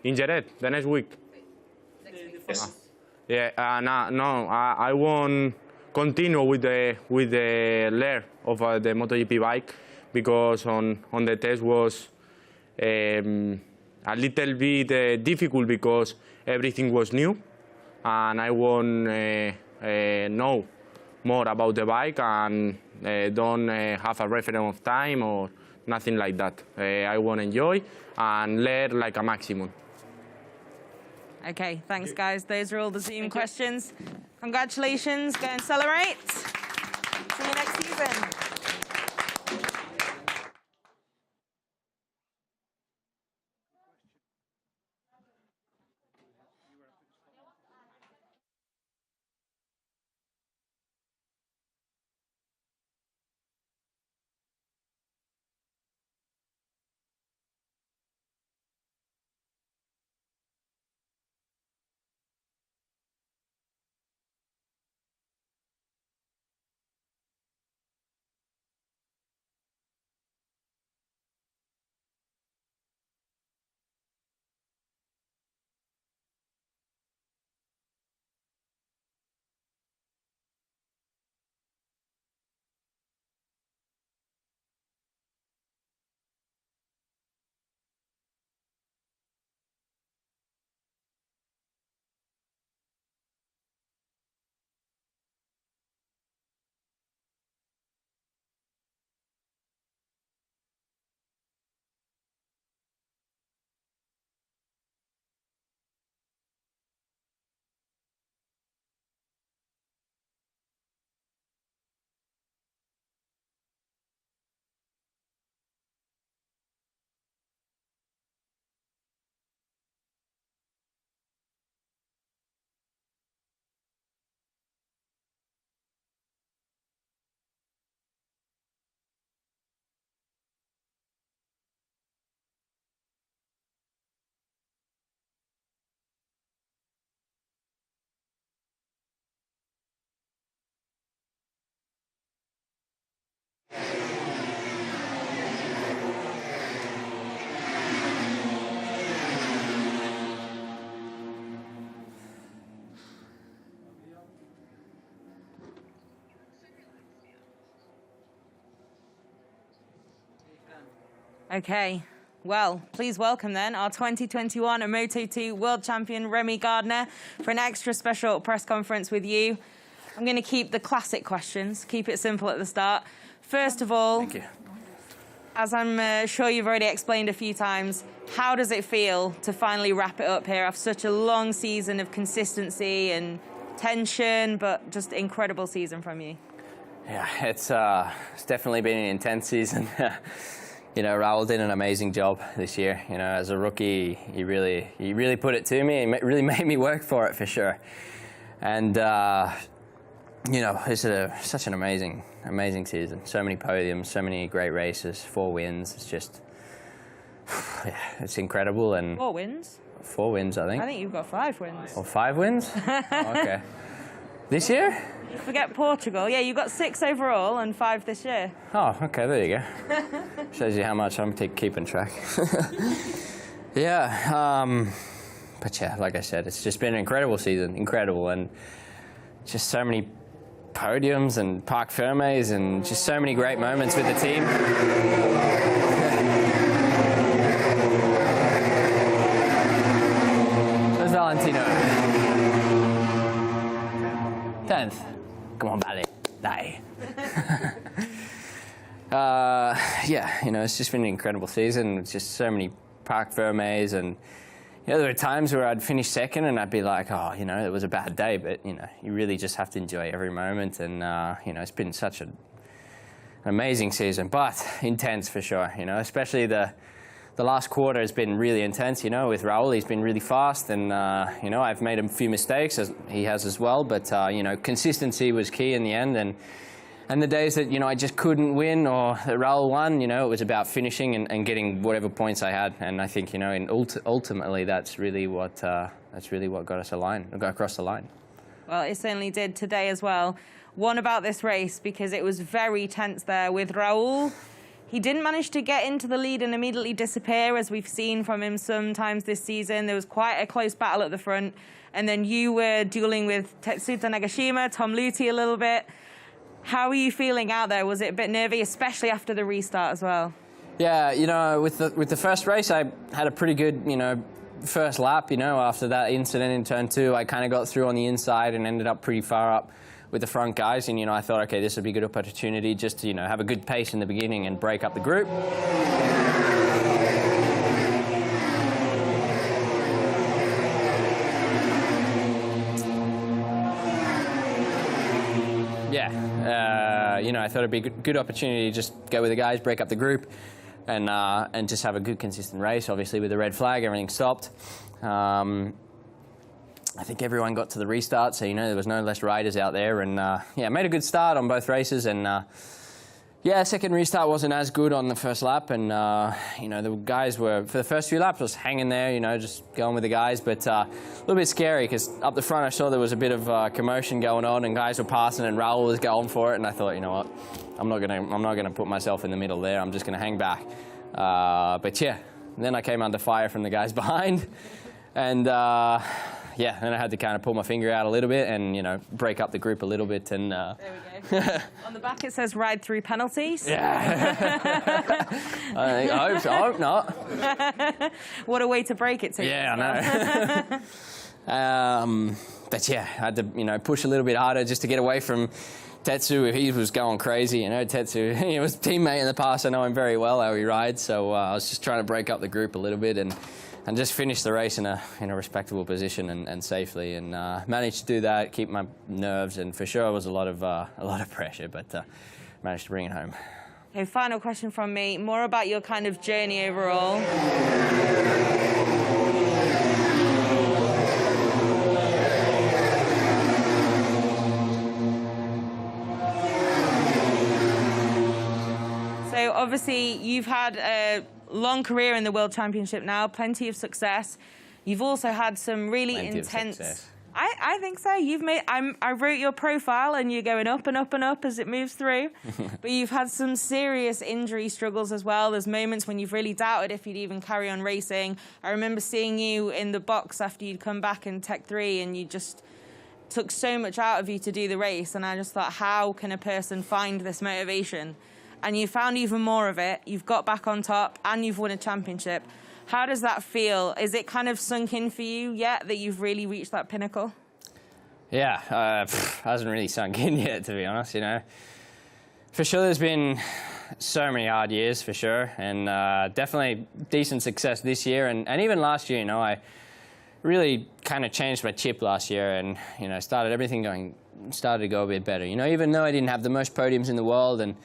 injured the next week. Yeah, no, I won't continue with the layer of the MotoGP bike because on the test was a little bit difficult because everything was new, and I won't know more about the bike and don't have a reference of time or nothing like that. I won't enjoy and learn like a maximum. Okay, thanks guys. Those are all the Zoom questions. Congratulations, go and celebrate. See you next season. Okay, well, please welcome then our 2021 Moto2 World Champion Remy Gardner for an extra special press conference with you. I'm going to keep the classic questions, keep it simple at the start. First of all, thank you. As I'm sure you've already explained a few times, how does it feel to finally wrap it up here after such a long season of consistency and tension, but just incredible season from you? Yeah, it's definitely been an intense season. You know, Raul did an amazing job this year. You know, as a rookie, he really put it to me. He really made me work for it for sure. And you know, it's such an amazing season. So many podiums, so many great races, 4 wins. It's just, yeah, it's incredible. And 4 wins? 4 wins, I think. I think you've got 5 wins. Or 5 wins? Oh, okay. This year? You forget Portugal. Yeah, you got 6 overall and 5 this year. Oh, okay, there you go. Shows you how much I'm keeping track. Yeah, but yeah, like I said, it's just been an incredible season, incredible, and just so many podiums and Parc Fermes and just so many great moments with the team. Where's Valentino? 10th. Come on, Vale. Die. Yeah, you know, it's just been an incredible season. It's just so many Parc Fermes, and you know, there were times where I'd finish second and I'd be like, oh, you know, it was a bad day, but you know, you really just have to enjoy every moment. And you know, it's been such an amazing season, but intense for sure. You know, especially the last quarter has been really intense. You know, with Raul, he's been really fast, and you know, I've made a few mistakes, as he has as well. But you know, consistency was key in the end, and the days that, you know, I just couldn't win or that Raul won, you know, it was about finishing and getting whatever points I had. And I think, you know, ultimately that's really what got us across the line. Well, it certainly did today as well. One about this race, because it was very tense there with Raul He didn't manage to get into the lead and immediately disappear, as we've seen from him sometimes this season. There was quite a close battle at the front. And then you were dueling with Tetsuta Nagashima, Tom Luthi a little bit. How were you feeling out there? Was it a bit nervy, especially after the restart as well? Yeah, you know, with the first race, I had a pretty good, you know, first lap. You know, after that incident in turn 2, I kind of got through on the inside and ended up pretty far up with the front guys. And, you know, I thought, okay, this would be a good opportunity just to, you know, have a good pace in the beginning and break up the group. Yeah, you know, I thought it'd be a good opportunity to just go with the guys, break up the group, and just have a good, consistent race. Obviously, with the red flag, everything stopped. I think everyone got to the restart, so, you know, there was no less riders out there. And, yeah, made a good start on both races. And, yeah, second restart wasn't as good on the first lap. And, you know, the guys were, for the first few laps, was hanging there, you know, just going with the guys. But a little bit scary because up the front I saw there was a bit of commotion going on and guys were passing and Raul was going for it. And I thought, you know what, I'm not gonna put myself in the middle there. I'm just going to hang back. But, yeah, then I came under fire from the guys behind. And, yeah, then I had to kind of pull my finger out a little bit and, you know, break up the group a little bit. And there we go. On the back it says ride through penalties. Yeah. I hope not. What a way to break it to. Yeah, I know. But yeah, I had to, you know, push a little bit harder just to get away from Tetsu. He was going crazy, you know. Tetsu, he was a teammate in the past. I know him very well, how he rides. So I was just trying to break up the group a little bit and just finish the race in a respectable position and safely, and managed to do that, keep my nerves, and for sure it was a lot of pressure, but managed to bring it home. Okay, final question from me, more about your kind of journey overall. So obviously you've had a long career in the World Championship now, plenty of success. You've also had some really intense. I think so. You've made. I wrote your profile, and you're going up and up and up as it moves through. But you've had some serious injury struggles as well. There's moments when you've really doubted if you'd even carry on racing. I remember seeing you in the box after you'd come back in Tech 3, and you just took so much out of you to do the race. And I just thought, how can a person find this motivation? And you found even more of it. You've got back on top and you've won a championship. How does that feel? Is it kind of sunk in for you yet that you've really reached that pinnacle? Yeah, hasn't really sunk in yet, to be honest, you know. For sure there's been so many hard years, for sure, and definitely decent success this year. And even last year, you know, I really kind of changed my chip last year and, you know, started to go a bit better. You know, even though I didn't have the most podiums in the world and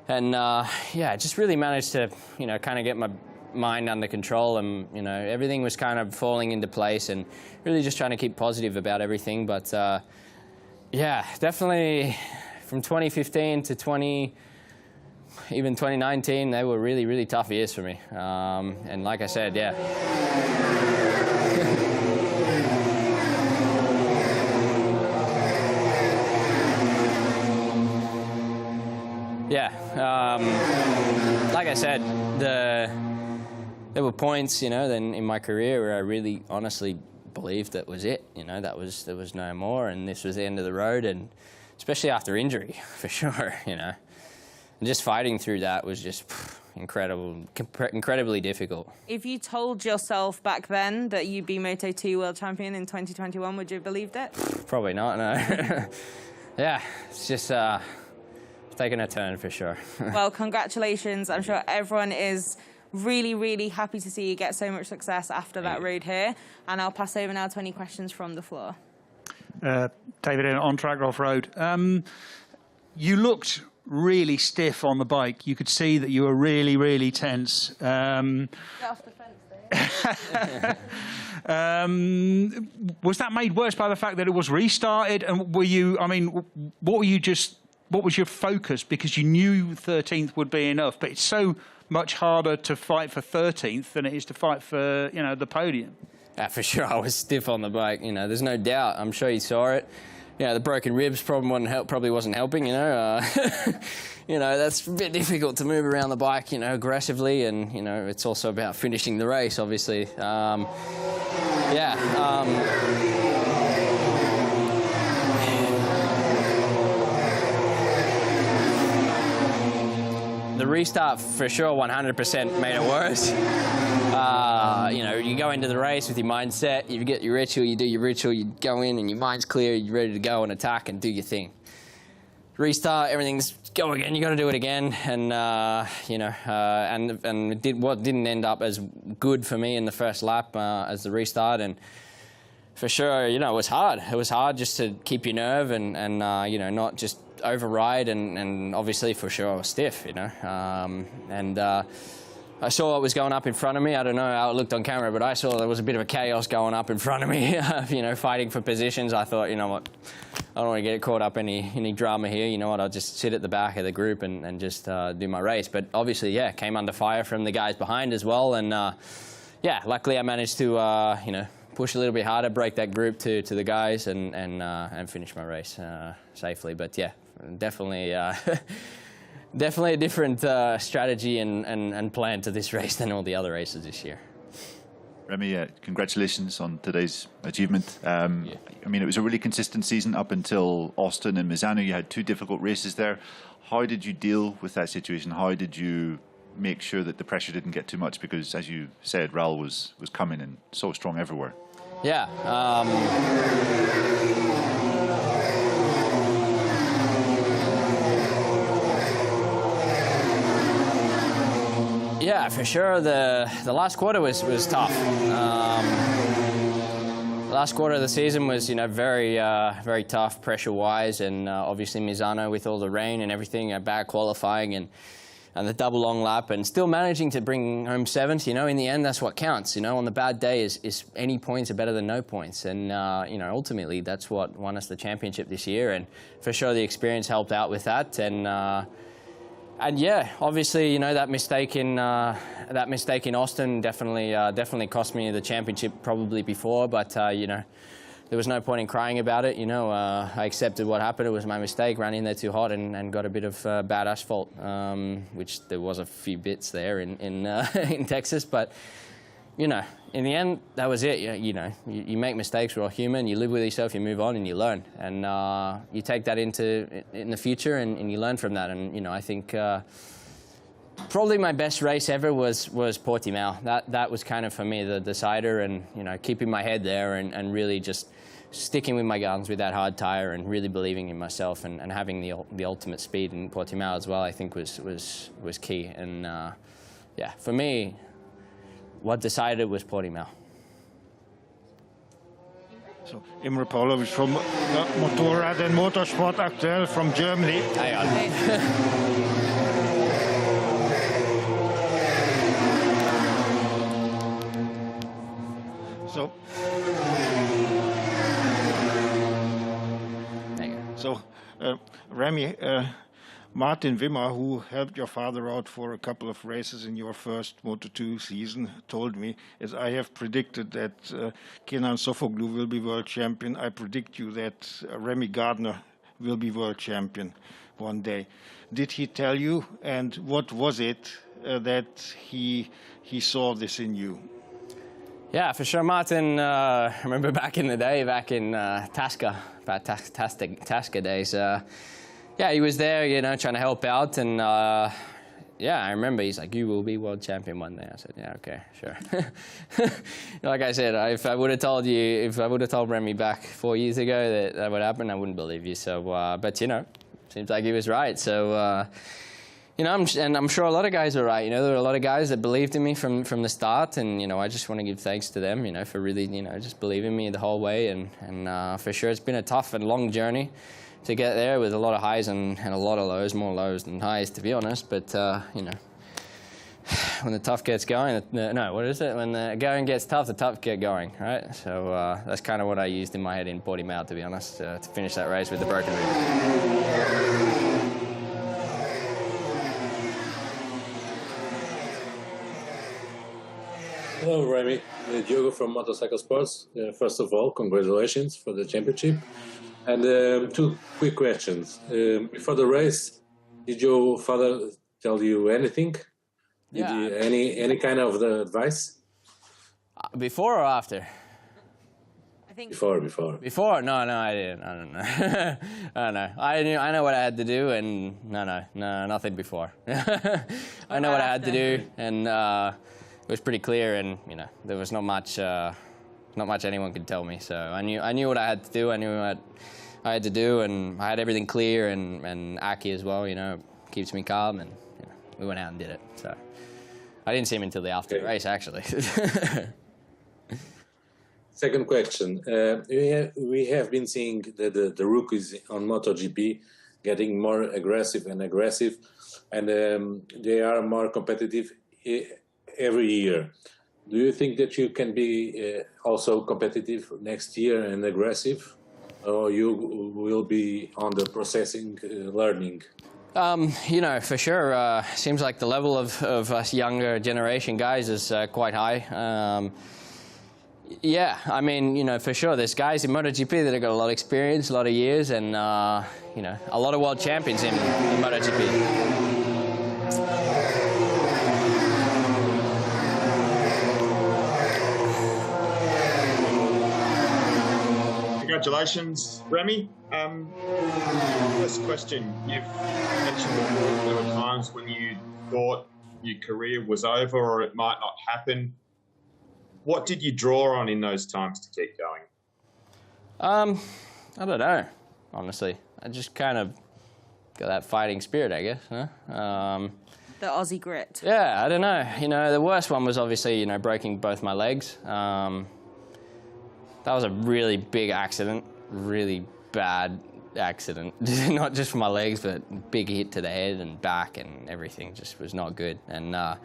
yeah, I just really managed to, you know, kind of get my mind under control, and, you know, everything was kind of falling into place, and really just trying to keep positive about everything. But yeah, definitely from 2015 to even 2019, they were really, really tough years for me. And like I said, yeah. Yeah, like I said, there were points, you know, then in my career where I really honestly believed that was it. You know, there was no more, and this was the end of the road, and especially after injury, for sure, you know. And just fighting through that was just incredibly difficult. If you told yourself back then that you'd be Moto2 World Champion in 2021, would you have believed it? Probably not, no. Yeah, it's just taken a turn for sure. Well, congratulations. I'm sure everyone is really, really happy to see you get so much success after that road here. And I'll pass over now to any questions from the floor. David, on track or off road. You looked really stiff on the bike. You could see that you were really, really tense. Get off the fence, Dave. Was that made worse by the fact that it was restarted? And were you, I mean, what was your focus? Because you knew 13th would be enough, but it's so much harder to fight for 13th than it is to fight for, you know, the podium. Yeah, for sure, I was stiff on the bike. You know, there's no doubt. I'm sure you saw it. the broken ribs probably wasn't helping, you know. You know, that's a bit difficult to move around the bike, you know, aggressively, and, you know, it's also about finishing the race, obviously. The restart, for sure, 100% made it worse. You know, you go into the race with your mindset, you get your ritual, you do your ritual, you go in and your mind's clear, you're ready to go and attack and do your thing. Restart, everything's go again, you got to do it again, and you know, and what didn't end up as good for me in the first lap as the restart, and for sure, you know, it was hard. It was hard just to keep your nerve and you know, not just override, and obviously for sure I was stiff, you know, and I saw what was going up in front of me. I don't know how it looked on camera, but I saw there was a bit of a chaos going up in front of me, you know, fighting for positions. I thought, you know what, I don't want to get caught up any drama here. You know what, I'll just sit at the back of the group and just do my race. But obviously, yeah, came under fire from the guys behind as well. And yeah, luckily I managed to, you know, push a little bit harder, break that group to the guys and finish my race safely. But yeah, definitely definitely a different strategy and plan to this race than all the other races this year. Remy, congratulations on today's achievement. I mean, it was a really consistent season up until Austin and Misano. You had two difficult races there. How did you deal with that situation? How did you make sure that the pressure didn't get too much? Because, as you said, Raul was coming and so strong everywhere. Yeah. Yeah, for sure. The last quarter was tough. The last quarter of the season was, you know, very tough pressure-wise, and obviously Misano with all the rain and everything, bad qualifying and the double long lap, and still managing to bring home seventh. You know, in the end, that's what counts. You know, on the bad day is any points are better than no points, and you know, ultimately that's what won us the championship this year, and for sure the experience helped out with that, and yeah, obviously, you know, that mistake in Austin definitely cost me the championship probably before, but you know, there was no point in crying about it. You know, I accepted what happened. It was my mistake. Ran in there too hot and got a bit of bad asphalt, which there was a few bits there in Texas, but you know, in the end, that was it. You know, you make mistakes. We're all human. You live with yourself. You move on and you learn, and you take that in the future and you learn from that. And you know, I think probably my best race ever was Portimao. That was kind of for me the decider, and you know, keeping my head there and really just sticking with my guns with that hard tire and really believing in myself and having the ultimate speed in Portimao as well. I think was key. And yeah, for me, what decided was Portimao. So, Imre Pavlovic from Motorrad and Motorsport Aktuell from Germany. So, Remy, Martin Wimmer, who helped your father out for a couple of races in your first Moto2 season, told me, as I have predicted that Kenan Sofuoglu will be world champion, I predict you that Remy Gardner will be world champion one day. Did he tell you, and what was it that he saw this in you? Yeah, for sure, Martin. I remember back in the day, back in Tasca days. Yeah, he was there, you know, trying to help out, and yeah, I remember he's like, "You will be world champion one day." I said, "Yeah, okay, sure." Like I said, if I would have told Remy back 4 years ago that would happen, I wouldn't believe you. So, but you know, seems like he was right. So, you know, I'm sure a lot of guys are right. You know, there were a lot of guys that believed in me from the start, and you know, I just want to give thanks to them, you know, for really, you know, just believing in me the whole way, and for sure, it's been a tough and long journey to get there with a lot of highs and a lot of lows, more lows than highs, to be honest. But, you know, when the tough gets going, no, what is it? When the going gets tough, the tough get going, right? So that's kind of what I used in my head in Portimao, to be honest, to finish that race with the broken rib. Hello, Remy. Diogo from Motorcycle Sports. First of all, congratulations for the championship. And two quick questions. Before the race, did your father tell you anything? Did Yeah. any kind of the advice? Before or after? I think Before. Before? No, I didn't. I don't know. I don't know. I know what I had to do, and no, nothing before. I know what I had to do, and it was pretty clear, and there was not much anyone could tell me. So I knew what I had to do. I knew what I had to do, and I had everything clear, and Aki as well. Keeps me calm, and we went out and did it. So I didn't see him until the after the race, actually. Second question. We have been seeing the rookies on MotoGP getting more aggressive, and they are more competitive every year. Do you think that you can be also competitive next year and aggressive, or you will be on the processing, learning? For sure. Seems like the level of us younger generation guys is quite high. Yeah, I mean, for sure, there's guys in MotoGP that have got a lot of experience, a lot of years, and, a lot of world champions in MotoGP. Congratulations, Remy. First question, you've mentioned that there were times when you thought your career was over or it might not happen. What did you draw on in those times to keep going? I don't know, honestly. I just kind of got that fighting spirit, I guess. Huh? the Aussie grit. Yeah, I don't know. The worst one was obviously, breaking both my legs. That was a really big accident, really bad accident. Not just for my legs, but big hit to the head and back and everything just was not good. And I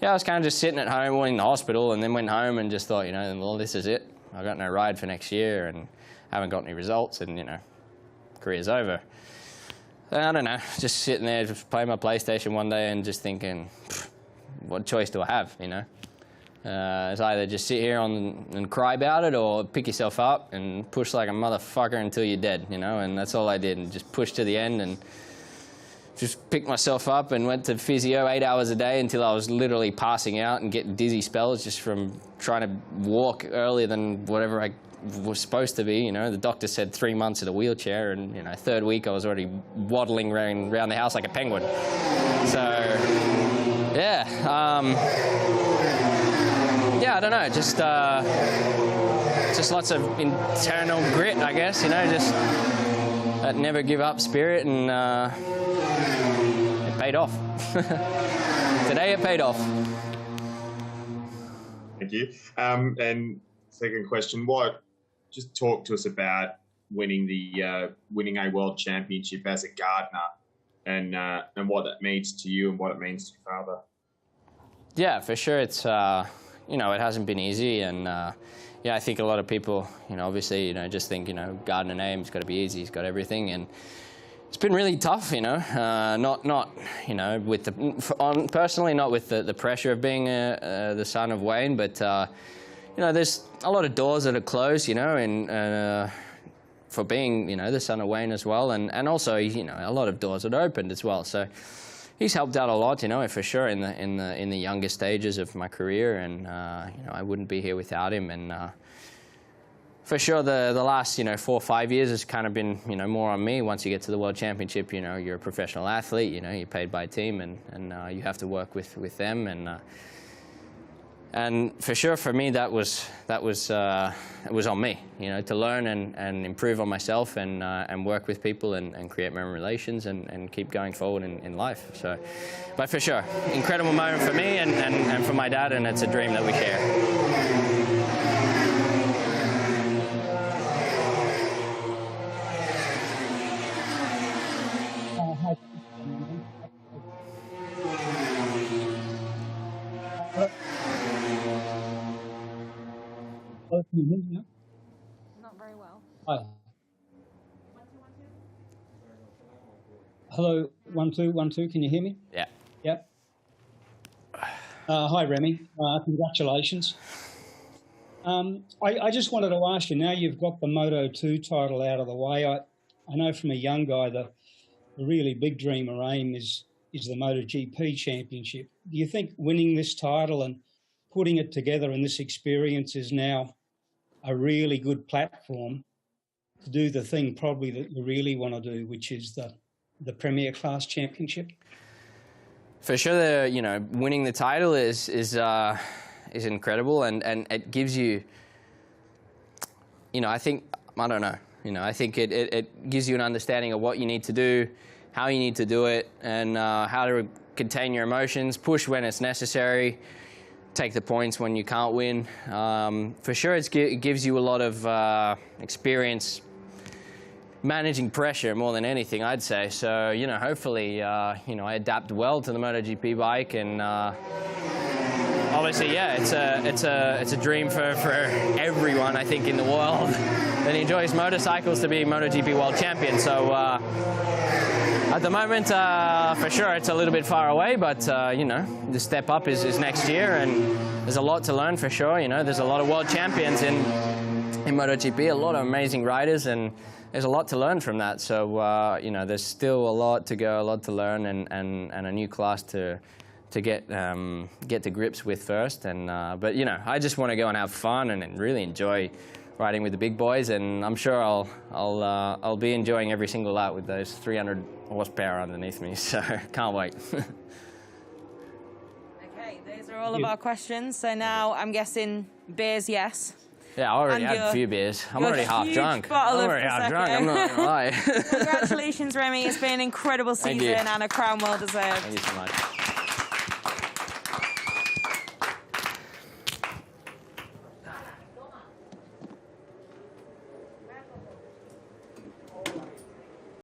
was kind of just sitting at home or in the hospital, and then went home and just thought, well, this is it. I got no ride for next year and haven't got any results, and career's over. I don't know, just sitting there, just playing my PlayStation one day and just thinking, what choice do I have, It's either just sit here and cry about it, or pick yourself up and push like a motherfucker until you're dead, And that's all I did, and just pushed to the end and just picked myself up and went to physio 8 hours a day until I was literally passing out and getting dizzy spells just from trying to walk earlier than whatever I was supposed to be. The doctor said 3 months in a wheelchair, and third week I was already waddling around the house like a penguin. So yeah. Yeah, I don't know, just lots of internal grit, I guess, just that never give up spirit, and it paid off. Today it paid off. Thank you. And second question, just talk to us about winning a world championship as a Gardner, and what that means to you and what it means to your father. Yeah, for sure. It's it hasn't been easy, and I think a lot of people, obviously, just think, Gardner name, it's got to be easy, he's got everything, and it's been really tough, not with personally, not with the pressure of being the son of Wayne, but there's a lot of doors that are closed, and for being, the son of Wayne as well, and also, a lot of doors that are opened as well. So he's helped out a lot, for sure, in the younger stages of my career, and I wouldn't be here without him. And for sure, the last 4 or 5 years has kind of been more on me. Once you get to the World Championship, you're a professional athlete. You're paid by a team, and you have to work with them. And for sure, for me, it was on me, to learn and improve on myself, and work with people and create my own relations and keep going forward in life. So, but for sure, incredible moment for me and for my dad, and it's a dream that we share. Can you hear me now? Not very well. Hi. Hello, 1 2 1 2. Can you hear me? Yeah. Yep. Hi, Remy. Congratulations. I just wanted to ask you, now you've got the Moto2 title out of the way, I know from a young guy the really big dream or aim is the MotoGP championship. Do you think winning this title and putting it together in this experience is now a really good platform to do the thing probably that you really want to do, which is the Premier Class Championship? For sure, winning the title is incredible, and it gives you, I think it gives you an understanding of what you need to do, how you need to do it, and how to contain your emotions, push when it's necessary, take the points when you can't win. For sure, it gives you a lot of experience managing pressure more than anything, I'd say. So, hopefully, I adapt well to the MotoGP bike, and obviously, yeah, it's a dream for everyone, I think, in the world that enjoys motorcycles to be MotoGP World Champion. So, at the moment, for sure, it's a little bit far away, but the step up is next year, and there's a lot to learn for sure. There's a lot of world champions in MotoGP, a lot of amazing riders, and there's a lot to learn from that. So, there's still a lot to go, a lot to learn, and a new class to get to grips with first. But I just want to go and have fun and really enjoy riding with the big boys, and I'm sure I'll be enjoying every single lap with those 300 horsepower underneath me. So can't wait. Okay, those are all of our questions. So now I'm guessing beers, yes. Yeah, I already had a few beers. I'm already half drunk. I'm already half drunk, I'm not gonna lie. Congratulations, Remy. It's been an incredible season and a crown well deserved. Thank you so much.